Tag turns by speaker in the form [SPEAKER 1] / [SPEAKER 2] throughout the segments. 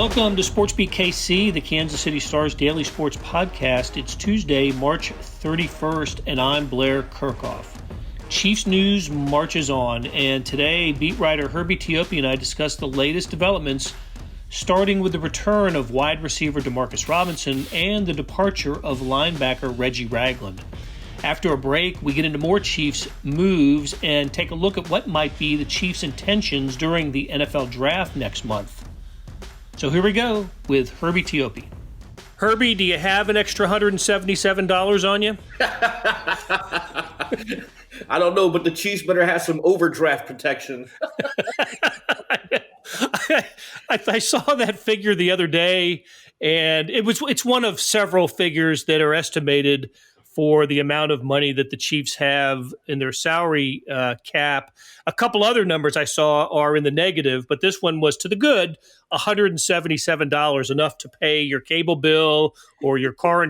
[SPEAKER 1] Welcome to SportsBeat KC, the Kansas City Star's daily sports podcast. It's Tuesday, March 31st, and I'm Blair Kerkhoff. Chiefs news marches on, and today, beat writer Herbie Teope and I discuss the latest developments, starting with the return of wide receiver Demarcus Robinson and the departure of linebacker Reggie Ragland. After a break, we get into more Chiefs moves and take a look at what might be the Chiefs' intentions during the NFL draft next month. So here we go with Herbie Teope. Herbie, do you have an extra $177 on you?
[SPEAKER 2] I don't know, but the Chiefs better have some overdraft protection.
[SPEAKER 1] I saw that figure the other day, and it's one of several figures that are estimated for the amount of money that the Chiefs have in their salary cap. A couple other numbers I saw are in the negative, but this one was to the good, $177, enough to pay your cable bill or your car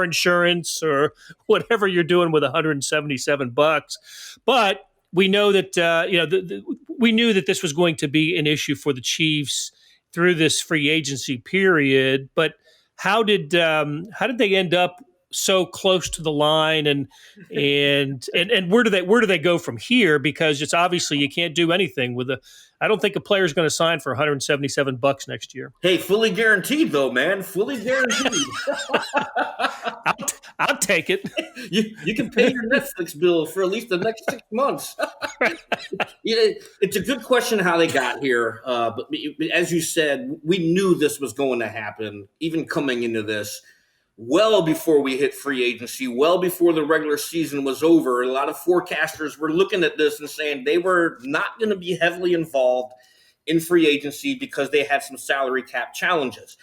[SPEAKER 1] insurance or whatever you're doing with $177. But we know that we knew that this was going to be an issue for the Chiefs through this free agency period. But how did they end up so close to the line, and where do they go from here? Because it's obviously you can't do anything with I don't think a player is going to sign for $177 next year.
[SPEAKER 2] Hey, fully guaranteed though, man, fully guaranteed.
[SPEAKER 1] I'll take it.
[SPEAKER 2] You can pay your Netflix bill for at least the next 6 months. It's a good question how they got here, but as you said, we knew this was going to happen, even coming into this. Well before we hit free agency, well before the regular season was over, a lot of forecasters were looking at this and saying they were not going to be heavily involved in free agency because they had some salary cap challenges.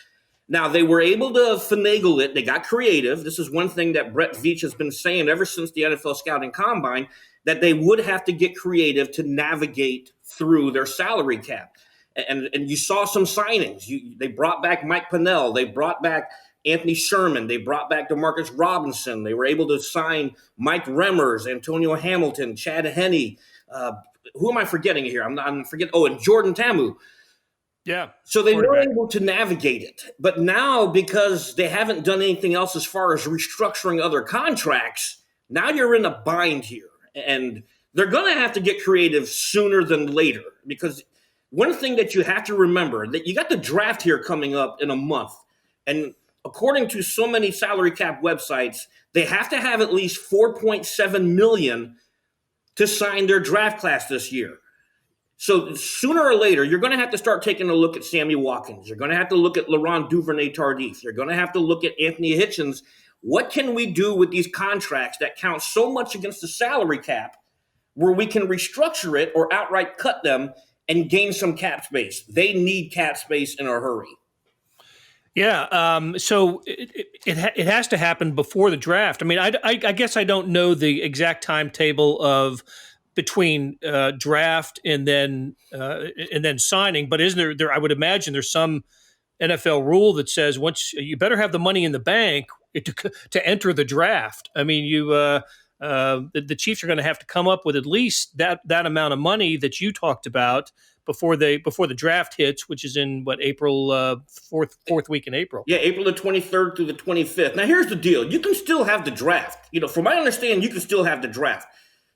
[SPEAKER 2] Now, they were able to finagle it. They got creative. This is one thing that Brett Veach has been saying ever since the NFL Scouting Combine, that they would have to get creative to navigate through their salary cap. And you saw some signings. They brought back Mike Pennell. They brought back Anthony Sherman. They brought back Demarcus Robinson. They were able to sign Mike Remmers, Antonio Hamilton, Chad Henne. Who am I forgetting here? I'm forgetting. Oh, and Jordan Ta'amu.
[SPEAKER 1] Yeah.
[SPEAKER 2] So they were able to navigate it. But now, because they haven't done anything else as far as restructuring other contracts, now you're in a bind here. And they're going to have to get creative sooner than later. Because one thing that you have to remember, that you got the draft here coming up in a month. And according to so many salary cap websites, they have to have at least $4.7 million to sign their draft class this year. So sooner or later, you're going to have to start taking a look at Sammy Watkins. You're going to have to look at Laurent Duvernay-Tardif. You're going to have to look at Anthony Hitchens. What can we do with these contracts that count so much against the salary cap where we can restructure it or outright cut them and gain some cap space? They need cap space in a hurry.
[SPEAKER 1] Yeah, so it has to happen before the draft. I mean, I guess I don't know the exact timetable of between draft and then signing, but isn't there? I would imagine there's some NFL rule that says once you better have the money in the bank to enter the draft. I mean, the Chiefs are going to have to come up with at least that amount of money that you talked about before the draft hits, which is in April, fourth week in April.
[SPEAKER 2] Yeah, April the 23rd through the 25th. Now, here's the deal: you can still have the draft. From my understanding, you can still have the draft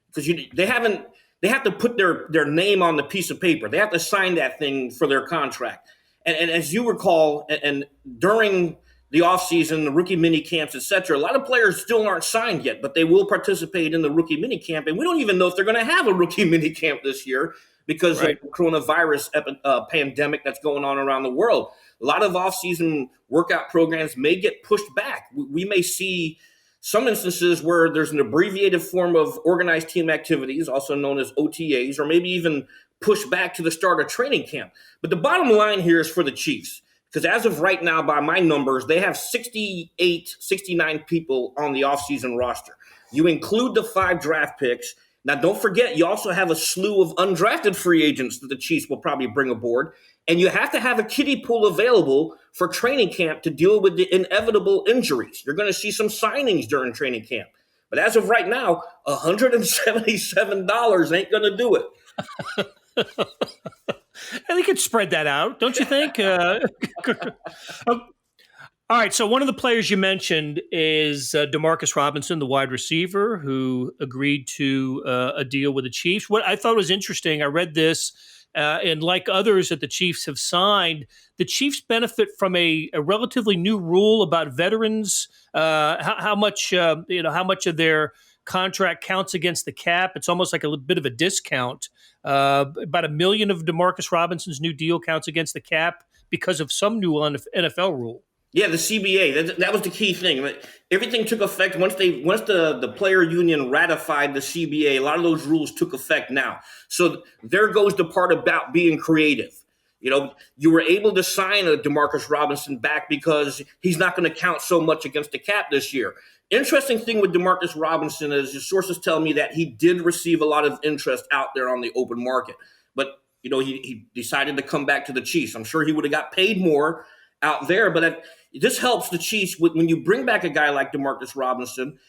[SPEAKER 2] because they have to put their name on the piece of paper. They have to sign that thing for their contract. And as you recall, and during the offseason, the rookie mini camps, et cetera, a lot of players still aren't signed yet, but they will participate in the rookie mini camp. And we don't even know if they're going to have a rookie mini camp this year because of the coronavirus pandemic that's going on around the world. A lot of offseason workout programs may get pushed back. We may see some instances where there's an abbreviated form of organized team activities, also known as OTAs, or maybe even pushed back to the start of training camp. But the bottom line here is for the Chiefs, because as of right now, by my numbers, they have 69 people on the offseason roster. You include the 5 draft picks. Now, don't forget, you also have a slew of undrafted free agents that the Chiefs will probably bring aboard. And you have to have a kiddie pool available for training camp to deal with the inevitable injuries. You're going to see some signings during training camp. But as of right now, $177 ain't going to do it.
[SPEAKER 1] They could spread that out, don't you think? All right, so one of the players you mentioned is Demarcus Robinson, the wide receiver, who agreed to a deal with the Chiefs. What I thought was interesting, I read this, and like others that the Chiefs have signed, the Chiefs benefit from a relatively new rule about veterans, how much how much of their contract counts against the cap. It's almost like a bit of a discount. About $1 million of Demarcus Robinson's new deal counts against the cap because of some new NFL rule.
[SPEAKER 2] Yeah, the CBA. That was the key thing. Everything took effect once the player union ratified the CBA. A lot of those rules took effect now. So there goes the part about being creative. You were able to sign a Demarcus Robinson back because he's not going to count so much against the cap this year. Interesting thing with Demarcus Robinson is his sources tell me that he did receive a lot of interest out there on the open market. But, he decided to come back to the Chiefs. I'm sure he would have got paid more out there, but this helps the Chiefs when you bring back a guy like Demarcus Robinson.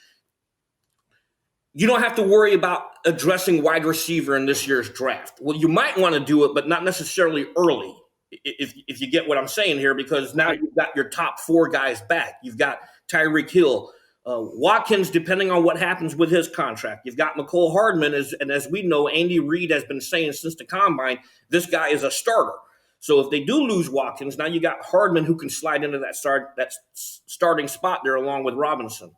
[SPEAKER 2] You don't have to worry about addressing wide receiver in this year's draft. Well, you might want to do it, but not necessarily early, if you get what I'm saying here, because now you've got your top 4 guys back. You've got Tyreek Hill, Watkins, depending on what happens with his contract. You've got McCole Hardman, and as we know, Andy Reid has been saying since the combine, this guy is a starter. So if they do lose Watkins, now you got Hardman who can slide into that starting spot there along with Robinson.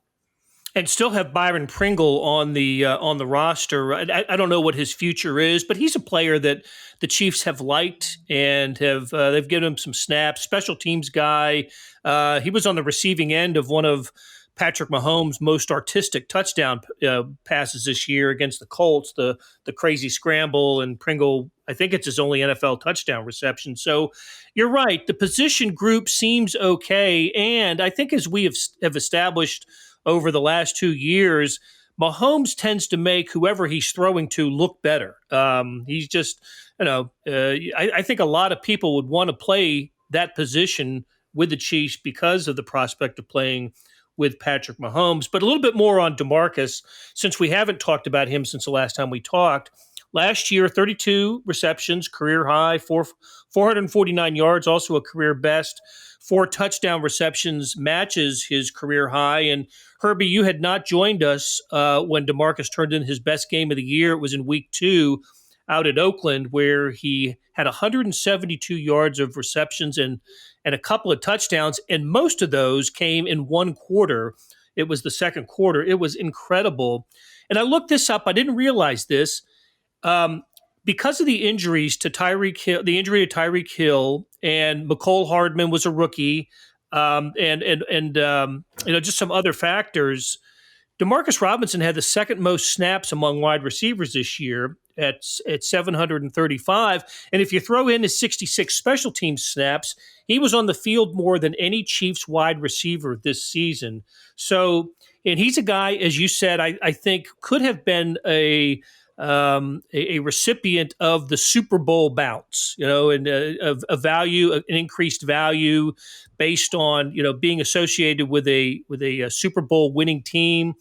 [SPEAKER 1] And still have Byron Pringle on the roster. I don't know what his future is, but he's a player that the Chiefs have liked and they've given him some snaps. Special teams guy. He was on the receiving end of one of Patrick Mahomes' most artistic touchdown passes this year against the Colts, the crazy scramble, and Pringle, I think it's his only NFL touchdown reception. So you're right. The position group seems okay. And I think as we have established over the last 2 years, Mahomes tends to make whoever he's throwing to look better. He's just, I think a lot of people would want to play that position with the Chiefs because of the prospect of playing with Patrick Mahomes. But a little bit more on Demarcus, since we haven't talked about him since the last time we talked. Last year, 32 receptions, career high, 449 yards, also a career best. 4 touchdown receptions matches his career high. And Herbie, you had not joined us when Demarcus turned in his best game of the year. It was in week 2 out at Oakland, where he had 172 yards of receptions and a couple of touchdowns. And most of those came in one quarter. It was the second quarter. It was incredible. And I looked this up. I didn't realize this. Because of the injuries to Tyreek Hill, the injury to Tyreek Hill, and McCole Hardman was a rookie, just some other factors, Demarcus Robinson had the second most snaps among wide receivers this year at 735. And if you throw in his 66 special teams snaps, he was on the field more than any Chiefs wide receiver this season. So, and he's a guy, as you said, I think could have been a recipient of the Super Bowl bounce, and a value, an increased value based on, being associated with a Super Bowl winning team.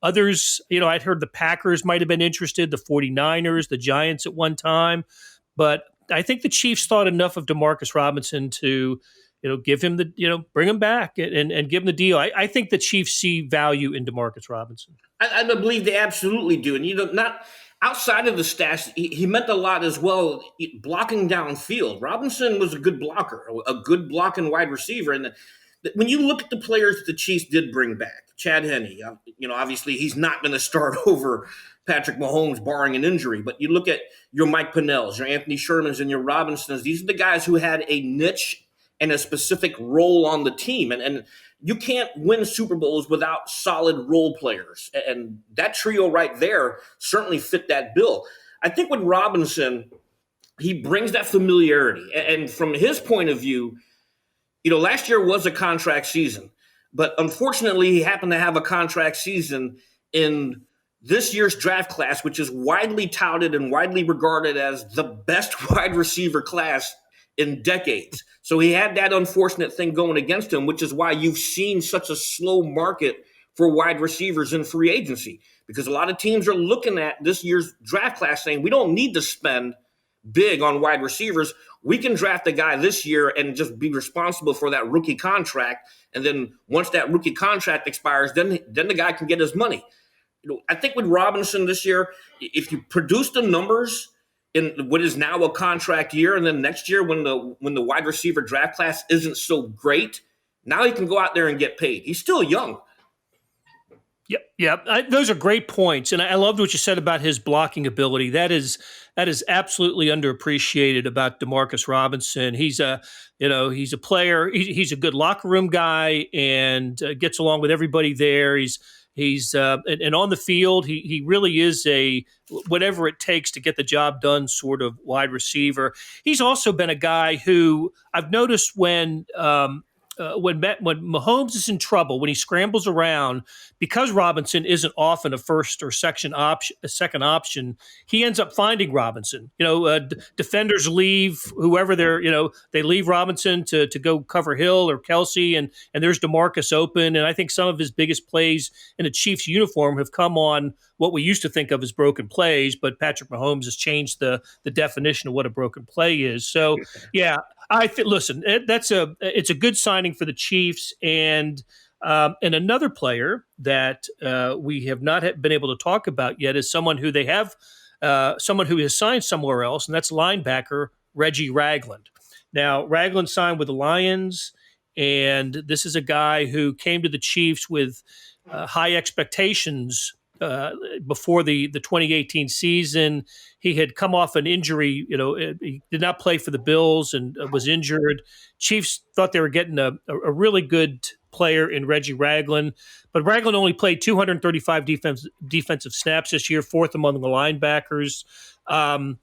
[SPEAKER 1] Others, I'd heard the Packers might have been interested, the 49ers, the Giants at one time, but I think the Chiefs thought enough of Demarcus Robinson to, give him bring him back and give him the deal. I think the Chiefs see value in Demarcus Robinson.
[SPEAKER 2] I believe they absolutely do. And, not outside of the stats, he meant a lot as well, blocking downfield. Robinson was a good blocker, a good blocking wide receiver. And when you look at the players that the Chiefs did bring back, Chad Henne, obviously he's not going to start over Patrick Mahomes barring an injury. But you look at your Mike Pinnells, your Anthony Shermans, and your Robinsons. These are the guys who had a niche and a specific role on the team. And you can't win Super Bowls without solid role players. And that trio right there certainly fit that bill. I think with Robinson, he brings that familiarity. And from his point of view, last year was a contract season. But unfortunately, he happened to have a contract season in this year's draft class, which is widely touted and widely regarded as the best wide receiver class in decades. So he had that unfortunate thing going against him, which is why you've seen such a slow market for wide receivers in free agency, because a lot of teams are looking at this year's draft class saying we don't need to spend big on wide receivers, we can draft a guy this year and just be responsible for that rookie contract. And then once that rookie contract expires, then the guy can get his money. I think with Robinson this year, if you produce the numbers in what is now a contract year, and then next year when the wide receiver draft class isn't so great, now he can go out there and get paid. He's still young.
[SPEAKER 1] Yep. Those are great points, and I loved what you said about his blocking ability. That is absolutely underappreciated about Demarcus Robinson. He's a player. He's a good locker room guy and gets along with everybody there. He's on the field, he really is a whatever it takes to get the job done sort of wide receiver. He's also been a guy who I've noticed when Mahomes is in trouble, when he scrambles around, because Robinson isn't often a first or second option, he ends up finding Robinson. Defenders leave whoever they leave Robinson to go cover Hill or Kelsey, and there's DeMarcus open. And I think some of his biggest plays in a Chiefs uniform have come on what we used to think of as broken plays, but Patrick Mahomes has changed the definition of what a broken play is. So, yeah, listen, it's a good signing for the Chiefs, and another player that we have not been able to talk about yet is someone who has signed somewhere else, and that's linebacker Reggie Ragland. Now, Ragland signed with the Lions, and this is a guy who came to the Chiefs with high expectations before the 2018 season. He had come off an injury. He did not play for the Bills and was injured. Chiefs thought they were getting a really good player in Reggie Ragland, but Ragland only played 235 defensive snaps this year, fourth among the linebackers. And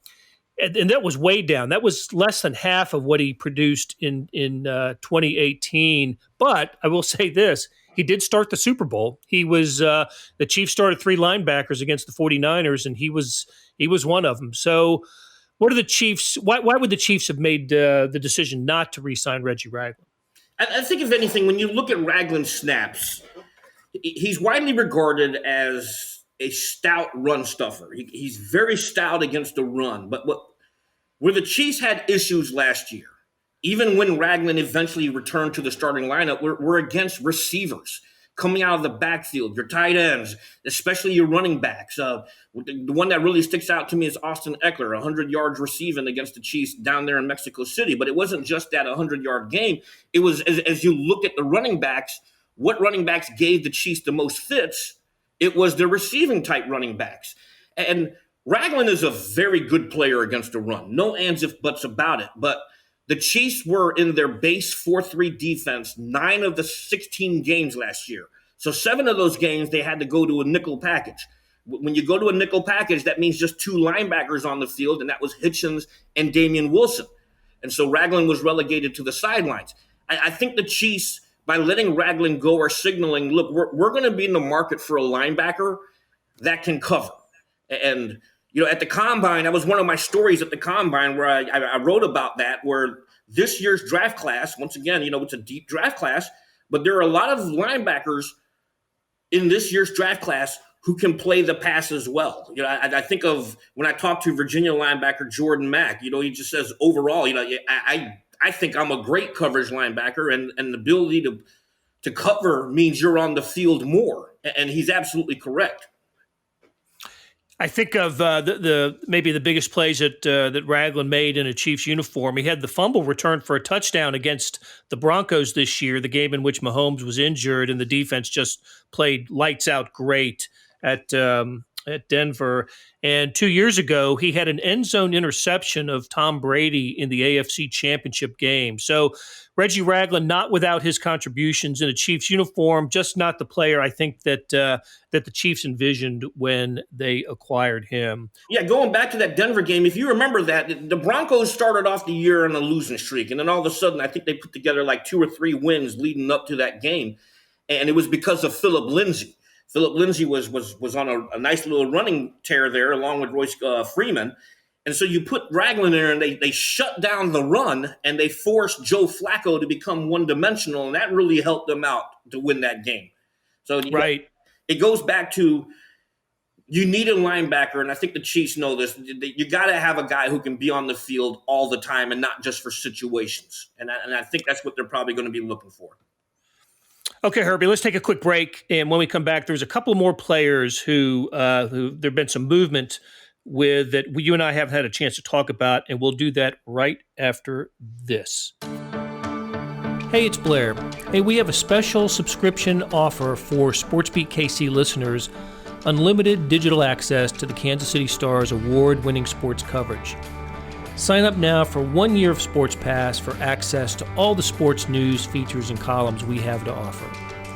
[SPEAKER 1] that was way down. That was less than half of what he produced in 2018. But I will say this. He did start the Super Bowl. He was the Chiefs started 3 linebackers against the 49ers, and he was one of them. So what are the Chiefs? Why would the Chiefs have made the decision not to re-sign Reggie Ragland?
[SPEAKER 2] I think, if anything, when you look at Ragland's snaps, he's widely regarded as a stout run stuffer. He's very stout against the run. But where the Chiefs had issues last year, even when Ragland eventually returned to the starting lineup, we're against receivers coming out of the backfield, your tight ends, especially your running backs. The one that really sticks out to me is Austin Eckler, 100 yards receiving against the Chiefs down there in Mexico City. But it wasn't just that 100-yard game. It was, as you look at the running backs, what running backs gave the Chiefs the most fits, it was the receiving type running backs. And Ragland is a very good player against the run. No ands, if, buts about it. But the Chiefs were in their base 4-3 defense 9 of the 16 games last year. So 7 of those games, they had to go to a nickel package. When you go to a nickel package, that means just 2 linebackers on the field, and that was Hitchens and Damian Wilson. And so Ragland was relegated to the sidelines. I think the Chiefs, by letting Ragland go, are signaling, look, we're going to be in the market for a linebacker that can cover. And at the Combine, that was one of my stories at the Combine where I wrote about that, where this year's draft class, once again, it's a deep draft class, but there are a lot of linebackers in this year's draft class who can play the pass as well. I think of when I talked to Virginia linebacker Jordan Mack, he just says overall, I think I'm a great coverage linebacker, and the ability to cover means you're on the field more. And he's absolutely correct.
[SPEAKER 1] I think of maybe the biggest plays that Ragland made in a Chiefs uniform. He had the fumble return for a touchdown against the Broncos this year, the game in which Mahomes was injured, and the defense just played lights out great at Denver. And 2 years ago, he had an end zone interception of Tom Brady in the AFC Championship game. So Reggie Ragland, not without his contributions in a Chiefs uniform, just not the player I think that the Chiefs envisioned when they acquired him.
[SPEAKER 2] Yeah, going back to that Denver game, if you remember that, the Broncos started off the year on a losing streak, and then all of a sudden I think they put together like 2 or 3 wins leading up to that game, and it was because of Philip Lindsay. Philip Lindsay was on a nice little running tear there along with Royce Freeman. And so you put Ragland in there, and they shut down the run, and they forced Joe Flacco to become one-dimensional, and that really helped them out to win that game. So
[SPEAKER 1] right.
[SPEAKER 2] It goes back to You need a linebacker, and I think the Chiefs know this. You got to have a guy who can be on the field all the time and not just for situations. And I think that's what they're probably going to be looking for.
[SPEAKER 1] Okay, Herbie, let's take a quick break. And when we come back, there's a couple more players who there've been some movement with that you and I haven't had a chance to talk about, and we'll do that right after this. Hey, it's Blair. Hey, we have a special subscription offer for SportsBeat KC listeners, unlimited digital access to the Kansas City Star's award-winning sports coverage. Sign up now for 1 year of Sports Pass for access to all the sports news, features, and columns we have to offer.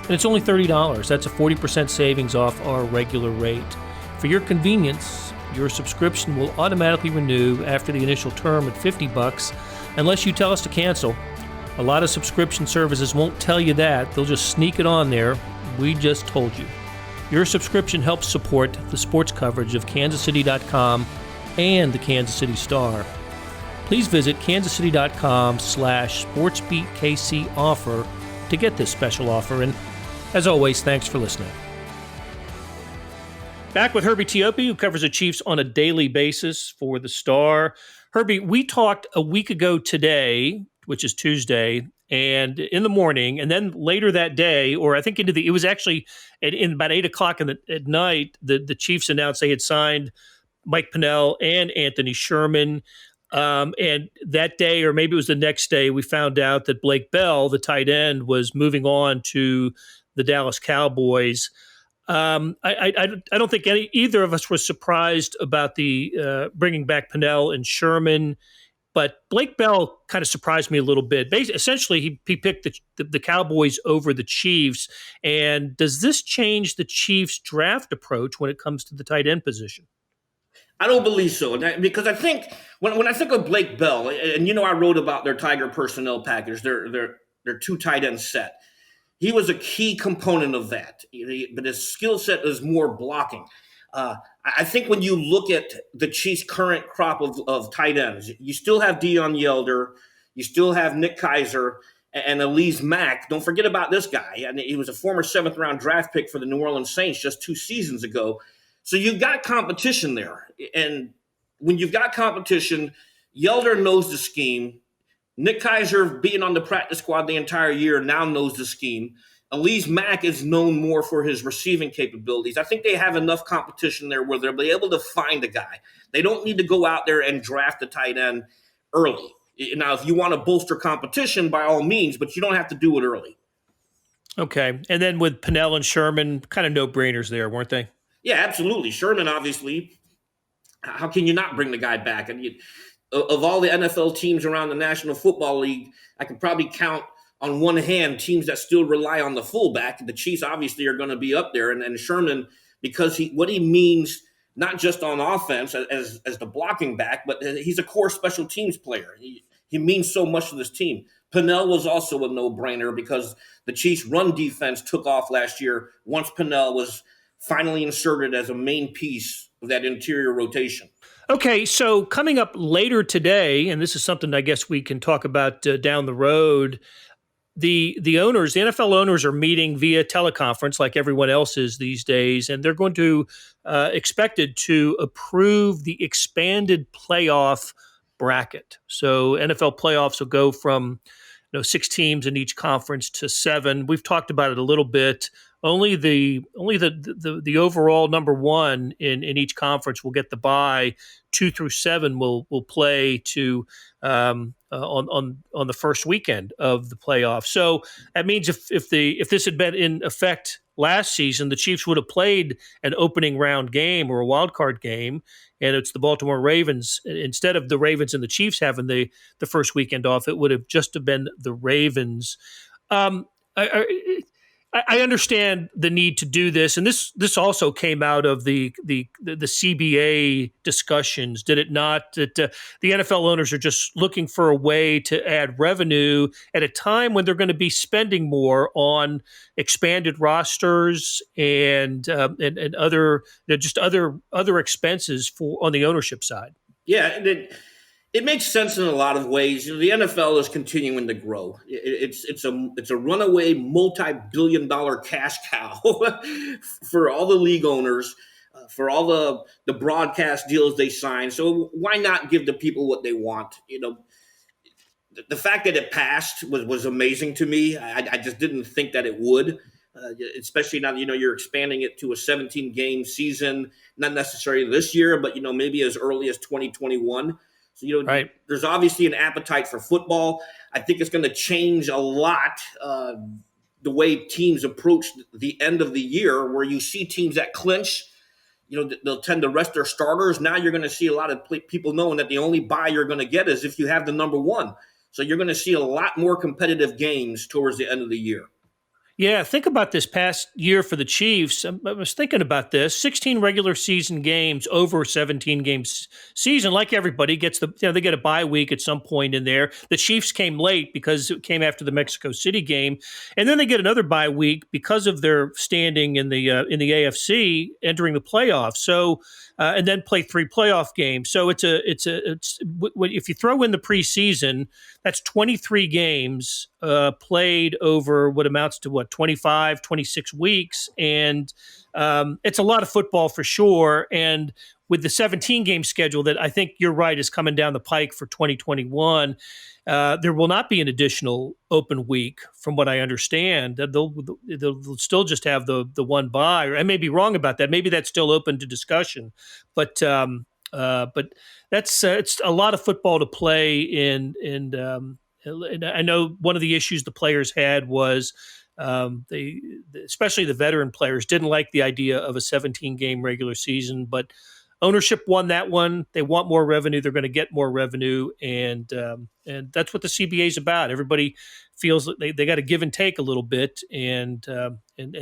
[SPEAKER 1] And it's only $30. That's a 40% savings off our regular rate. For your convenience, your subscription will automatically renew after the initial term at $50 unless you tell us to cancel. A lot of subscription services won't tell you that. They'll just sneak it on there. We just told you. Your subscription helps support the sports coverage of kansascity.com and the Kansas City Star. Please visit kansascity.com/SportsBeatKC offer to get this special offer. And as always, thanks for listening. Back with Herbie Teope, who covers the Chiefs on a daily basis for the Star. Herbie, we talked a week ago today, which is Tuesday, and in the morning, and then later that day, or I think it was actually in about 8 o'clock at night, the Chiefs announced they had signed Mike Pennel and Anthony Sherman. And that day, or maybe it was the next day, we found out that Blake Bell, the tight end, was moving on to the Dallas Cowboys. I don't think either of us was surprised about the bringing back Pennel and Sherman, but Blake Bell kind of surprised me a little bit. Essentially, he picked the Cowboys over the Chiefs. And does this change the Chiefs' draft approach when it comes to the tight end position?
[SPEAKER 2] I don't believe so, because I think when I think of Blake Bell, and I wrote about their Tiger personnel package, their two tight end set. He was a key component of that, but his skill set is more blocking. I think when you look at the Chiefs' current crop of tight ends, you still have Deion Yelder, you still have Nick Keiser, and Elise Mack. Don't forget about this guy. I mean, he was a former 7th-round draft pick for the New Orleans Saints just 2 seasons ago. So you've got competition there. And when you've got competition, Yelder knows the scheme. Nick Keiser, being on the practice squad the entire year, now knows the scheme. Elise Mack is known more for his receiving capabilities. I think they have enough competition there where they'll be able to find a guy. They don't need to go out there and draft a tight end early. Now, if you want to bolster competition, by all means, but you don't have to do it early. Okay. And then with Pennel and Sherman, kind of no-brainers there, weren't they? Yeah, absolutely. Sherman, obviously, how can you not bring the guy back? And of all the NFL teams around the National Football League, I can probably count on one hand teams that still rely on the fullback. The Chiefs obviously are going to be up there. And Sherman, because what he means, not just on offense as the blocking back, but he's a core special teams player. He means so much to this team. Pennel was also a no-brainer because the Chiefs' run defense took off last year once Pennel was finally inserted as a main piece of that interior rotation. Okay, so coming up later today, and this is something I guess we can talk about down the road, the owners, the NFL owners are meeting via teleconference like everyone else is these days, and they're going to expected to approve the expanded playoff bracket. So NFL playoffs will go from 6 teams in each conference to 7. We've talked about it a little bit. Only the overall number 1 in each conference will get the bye. 2 through 7 will play to on the first weekend of the playoffs. So that means if this had been in effect last season, the Chiefs would have played an opening round game or a wild card game, and it's the Baltimore Ravens. Instead of the Ravens and the Chiefs having the first weekend off, it would have just been the Ravens. I understand the need to do this, and this also came out of the CBA discussions, did it not? That the NFL owners are just looking for a way to add revenue at a time when they're going to be spending more on expanded rosters and other just other expenses on the ownership side. Yeah. It makes sense in a lot of ways. The NFL is continuing to grow. It's a runaway multi-billion-dollar cash cow for all the league owners. for all the broadcast deals they signed. So why not give the people what they want? The fact that it passed was amazing to me. I just didn't think that it would, especially now that, you're expanding it to a 17-game season, not necessarily this year, but, maybe as early as 2021. So,
[SPEAKER 1] Right.
[SPEAKER 2] there's obviously an appetite for football. I think it's going to change a lot the way teams approach the end of the year, where you see teams that clinch, they'll tend to rest their starters. Now you're going to see a lot of people knowing that the only bye you're going to get is if you have the number one. So you're going to see a lot more competitive games towards the end of the year.
[SPEAKER 1] Yeah, think about this past year for the Chiefs. I was thinking about this: 16 regular season games over 17 games season. Like everybody gets they get a bye week at some point in there. The Chiefs came late because it came after the Mexico City game, and then they get another bye week because of their standing in the AFC entering the playoffs. So. And then play 3 playoff games. So it's if you throw in the preseason, that's 23 games played over what amounts to 25, 26 weeks. And it's a lot of football for sure. And with the 17-game schedule that I think you're right is coming down the pike for 2021, there will not be an additional open week, from what I understand. They'll still just have the one bye. I may be wrong about that. Maybe that's still open to discussion. But that's it's a lot of football to play in. And I know one of the issues the players had was especially the veteran players, didn't like the idea of a 17-game regular season, but ownership won that one. They want more revenue. They're going to get more revenue, and that's what the CBA is about. Everybody feels that they got to give and take a little bit, and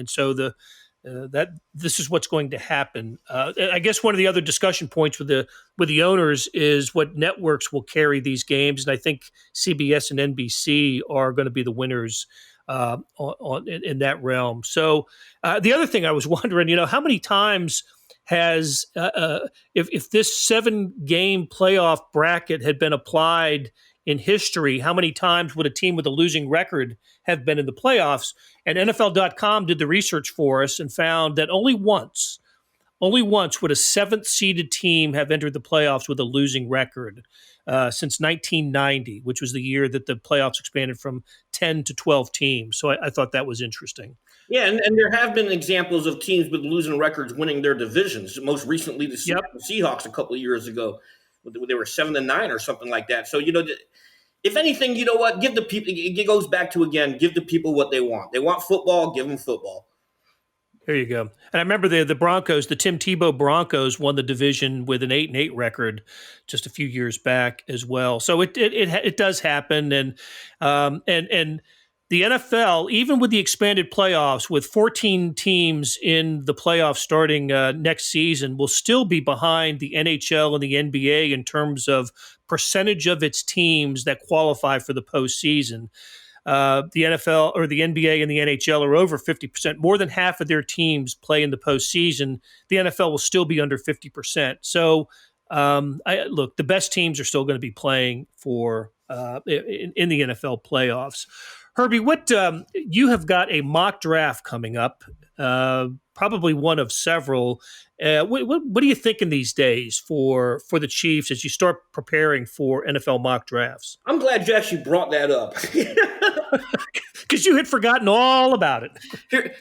[SPEAKER 1] so that this is what's going to happen. I guess one of the other discussion points with the owners is what networks will carry these games, and I think CBS and NBC are going to be the winners in that realm. So the other thing I was wondering, how many times has if this 7-game playoff bracket had been applied in history, how many times would a team with a losing record have been in the playoffs? And NFL.com did the research for us and found that only once would a 7th-seeded team have entered the playoffs with a losing record since 1990, which was the year that the playoffs expanded from 10 to 12 teams. So I thought that was interesting.
[SPEAKER 2] Yeah, and there have been examples of teams with losing records winning their divisions. Most recently, the Seahawks a couple of years ago, they were 7-9 or something like that. So, if anything, you know what? Give the people. It goes back to, again, give the people what they want. They want football. Give them football.
[SPEAKER 1] There you go. And I remember the Broncos, the Tim Tebow Broncos, won the division with an 8-8 record just a few years back as well. So it does happen, and the NFL, even with the expanded playoffs, with 14 teams in the playoffs starting next season, will still be behind the NHL and the NBA in terms of percentage of its teams that qualify for the postseason. The NFL or the NBA and the NHL are over 50%. More than half of their teams play in the postseason. The NFL will still be under 50%. So, look, the best teams are still going to be playing for in the NFL playoffs. Herbie, what you have got a mock draft coming up, probably one of several. What are you thinking these days for the Chiefs as you start preparing for NFL mock drafts?
[SPEAKER 2] I'm glad you actually brought that up.
[SPEAKER 1] Because you had forgotten all about it.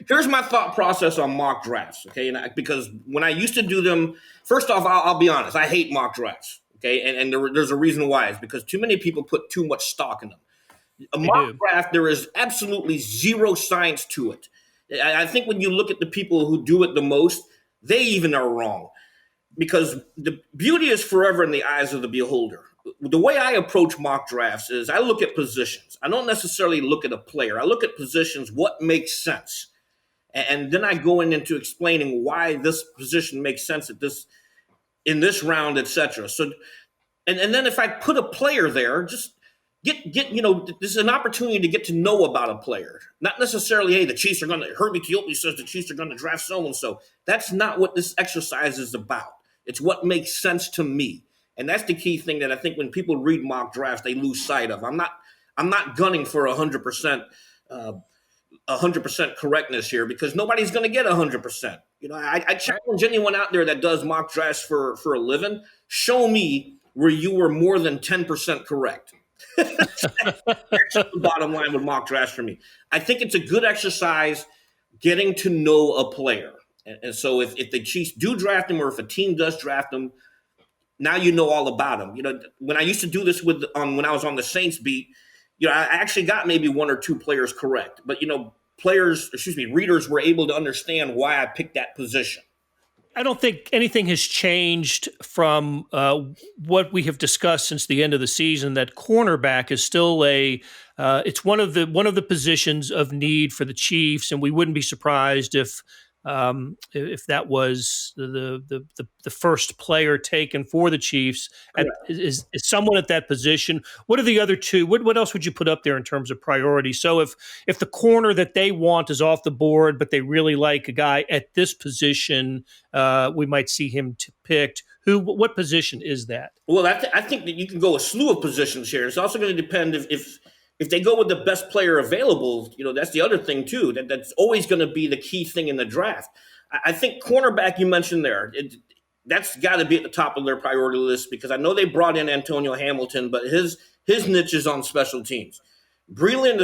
[SPEAKER 2] Here's my thought process on mock drafts, okay? Because when I used to do them, first off, I'll be honest, I hate mock drafts, okay? And there's a reason why. It's because too many people put too much stock in them. A mock draft, there is absolutely zero science to it. I think when you look at the people who do it the most, they even are wrong. Because the beauty is forever in the eyes of the beholder. The way I approach mock drafts is I look at positions. I don't necessarily look at a player. I look at positions, what makes sense. And then I go into explaining why this position makes sense in this round, etc. So, and then if I put a player there, just Get this is an opportunity to get to know about a player. Not necessarily, hey, Herbie Teope says the Chiefs are going to draft so-and-so. That's not what this exercise is about. It's what makes sense to me. And that's the key thing that I think when people read mock drafts, they lose sight of. I'm not gunning for 100% 100% correctness here because nobody's going to get 100%. I challenge anyone out there that does mock drafts for a living. Show me where you were more than 10% correct. That's the bottom line with mock drafts for me. I think it's a good exercise getting to know a player. And so if the Chiefs do draft him or if a team does draft him, now you know all about him. When I used to do this when I was on the Saints beat, I actually got maybe one or two players correct. But, readers were able to understand why I picked that position.
[SPEAKER 1] I don't think anything has changed from what we have discussed since the end of the season. That cornerback is still it's one of the positions of need for the Chiefs, and we wouldn't be surprised if that was the first player taken for the Chiefs is someone at that position. What are the other two? What else would you put up there in terms of priority? So if the corner that they want is off the board, but they really like a guy at this position, we might see him picked. What position is that?
[SPEAKER 2] Well, I think that you can go a slew of positions here. It's also going to depend if they go with the best player available, that's the other thing too. That's always going to be the key thing in the draft. I think cornerback you mentioned there, that's got to be at the top of their priority list because I know they brought in Antonio Hamilton, but his niche is on special teams. Bashad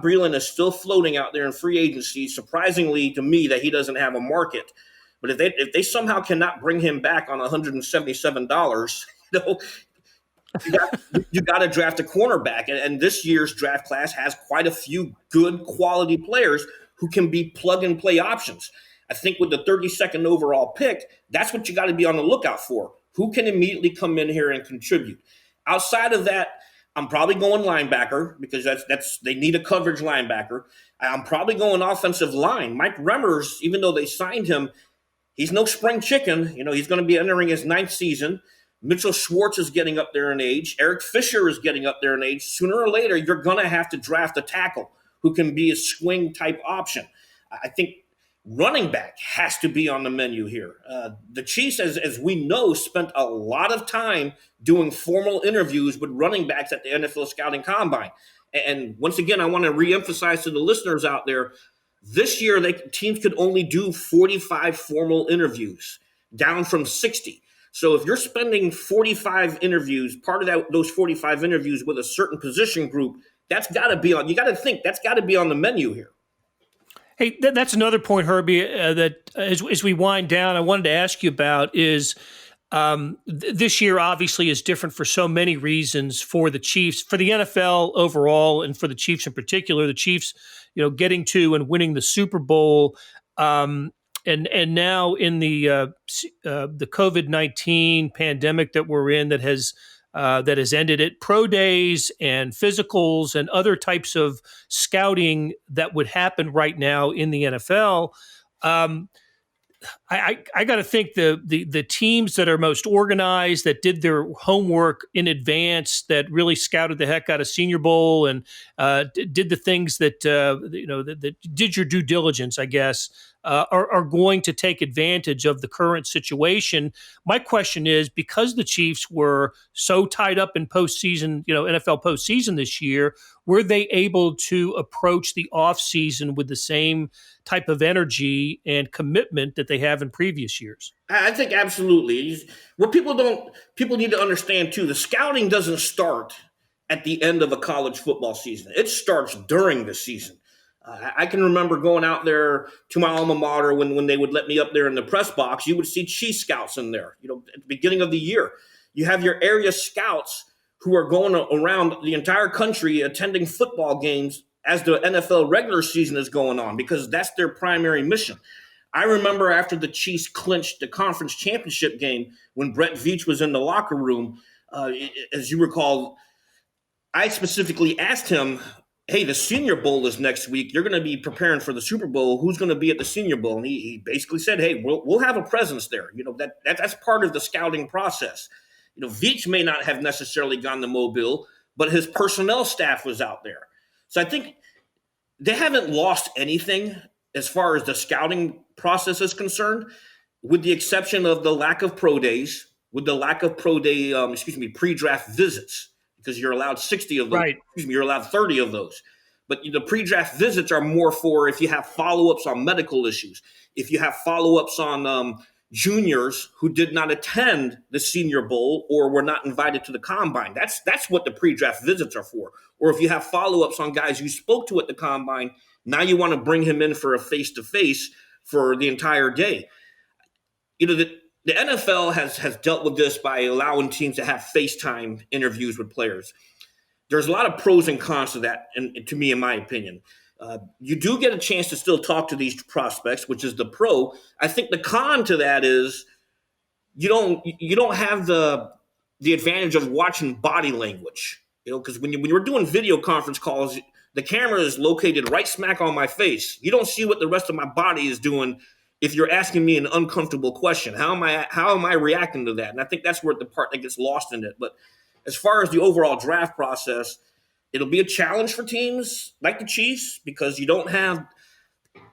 [SPEAKER 2] Breeland is still floating out there in free agency. Surprisingly to me that he doesn't have a market. But if they somehow cannot bring him back on $177, you got to draft a cornerback. And this year's draft class has quite a few good quality players who can be plug-and-play options. I think with the 32nd overall pick, that's what you got to be on the lookout for. Who can immediately come in here and contribute? Outside of that, I'm probably going linebacker because they need a coverage linebacker. I'm probably going offensive line. Mike Remmers, even though they signed him, he's no spring chicken. He's going to be entering his 9th season. Mitchell Schwartz is getting up there in age. Eric Fisher is getting up there in age. Sooner or later, you're going to have to draft a tackle who can be a swing type option. I think running back has to be on the menu here. The Chiefs, as we know, spent a lot of time doing formal interviews with running backs at the NFL Scouting Combine. And once again, I want to reemphasize to the listeners out there, this year teams could only do 45 formal interviews, down from 60. So if you're spending 45 interviews, part of those 45 interviews with a certain position group, that's got to be on. You got to think that's got to be on the menu here.
[SPEAKER 1] Hey, that's another point, Herbie, that as we wind down, I wanted to ask you about is this year obviously is different for so many reasons for the Chiefs, for the NFL overall, and for the Chiefs in particular. The Chiefs, getting to and winning the Super Bowl. And now in the COVID-19 pandemic that we're in that has ended it, pro days and physicals and other types of scouting that would happen right now in the NFL. I got to think the teams that are most organized, that did their homework in advance, that really scouted the heck out of Senior Bowl and did the things that that did your due diligence, I guess, are going to take advantage of the current situation. My question is, because the Chiefs were so tied up in postseason, NFL postseason this year, were they able to approach the offseason with the same type of energy and commitment that they have in previous years?
[SPEAKER 2] I think absolutely. What people need to understand too, the scouting doesn't start at the end of a college football season. It starts during the season. I can remember going out there to my alma mater when they would let me up there in the press box. You would see Chief scouts in there. At the beginning of the year, you have your area scouts who are going around the entire country attending football games as the NFL regular season is going on because that's their primary mission. I remember after the Chiefs clinched the conference championship game when Brett Veach was in the locker room, as you recall, I specifically asked him, hey, the Senior Bowl is next week. You're going to be preparing for the Super Bowl. Who's going to be at the Senior Bowl? And he basically said, hey, we'll have a presence there. That's part of the scouting process. Veach may not have necessarily gone to Mobile, but his personnel staff was out there. So I think they haven't lost anything as far as the scouting process is concerned, with the exception of the lack of pro days, with the lack of pre-draft visits, because you're allowed 60 of those.
[SPEAKER 1] Right.
[SPEAKER 2] You're allowed 30 of those. But the pre-draft visits are more for if you have follow-ups on medical issues, if you have follow-ups on juniors who did not attend the Senior Bowl or were not invited to the Combine. That's what the pre-draft visits are for. Or if you have follow-ups on guys you spoke to at the Combine, now you want to bring him in for a face-to-face for the entire day. The NFL has dealt with this by allowing teams to have FaceTime interviews with players. There's a lot of pros and cons to that, and to me, in my opinion. You do get a chance to still talk to these prospects, which is the pro. I think the con to that is you don't have the advantage of watching body language. Because when you were doing video conference calls, the camera is located right smack on my face. You don't see what the rest of my body is doing if you're asking me an uncomfortable question. How am I reacting to that? And I think that's where the part that gets lost in it. But as far as the overall draft process, it'll be a challenge for teams like the Chiefs because you don't have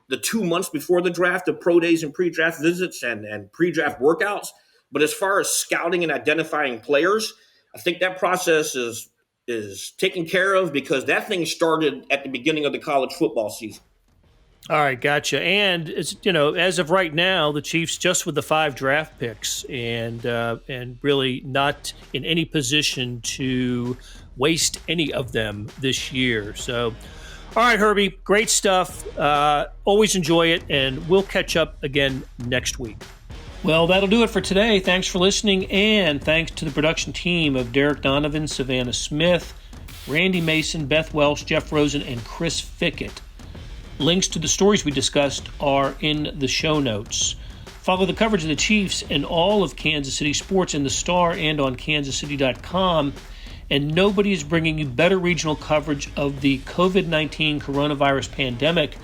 [SPEAKER 2] the 2 months before the draft of pro days and pre-draft visits and pre-draft workouts. But as far as scouting and identifying players, I think that process is taken care of because that thing started at the beginning of the college football season.
[SPEAKER 1] All right, gotcha. And it's, as of right now, the Chiefs just with the 5 draft picks and really not in any position to waste any of them this year. So, all right, Herbie, great stuff. Always enjoy it, and we'll catch up again next week. Well, that'll do it for today. Thanks for listening, and thanks to the production team of Derek Donovan, Savannah Smith, Randy Mason, Beth Welsh, Jeff Rosen, and Chris Fickett. Links to the stories we discussed are in the show notes. Follow the coverage of the Chiefs and all of Kansas City sports in the Star and on kansascity.com. And nobody is bringing you better regional coverage of the COVID-19 coronavirus pandemic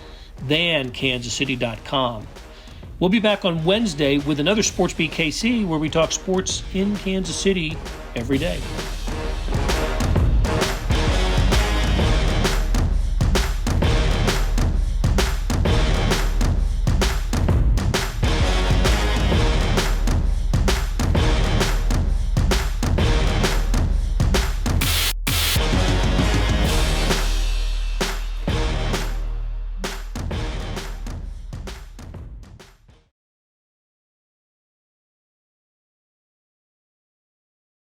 [SPEAKER 1] than kansascity.com. We'll be back on Wednesday with another SportsBeat KC where we talk sports in Kansas City every day.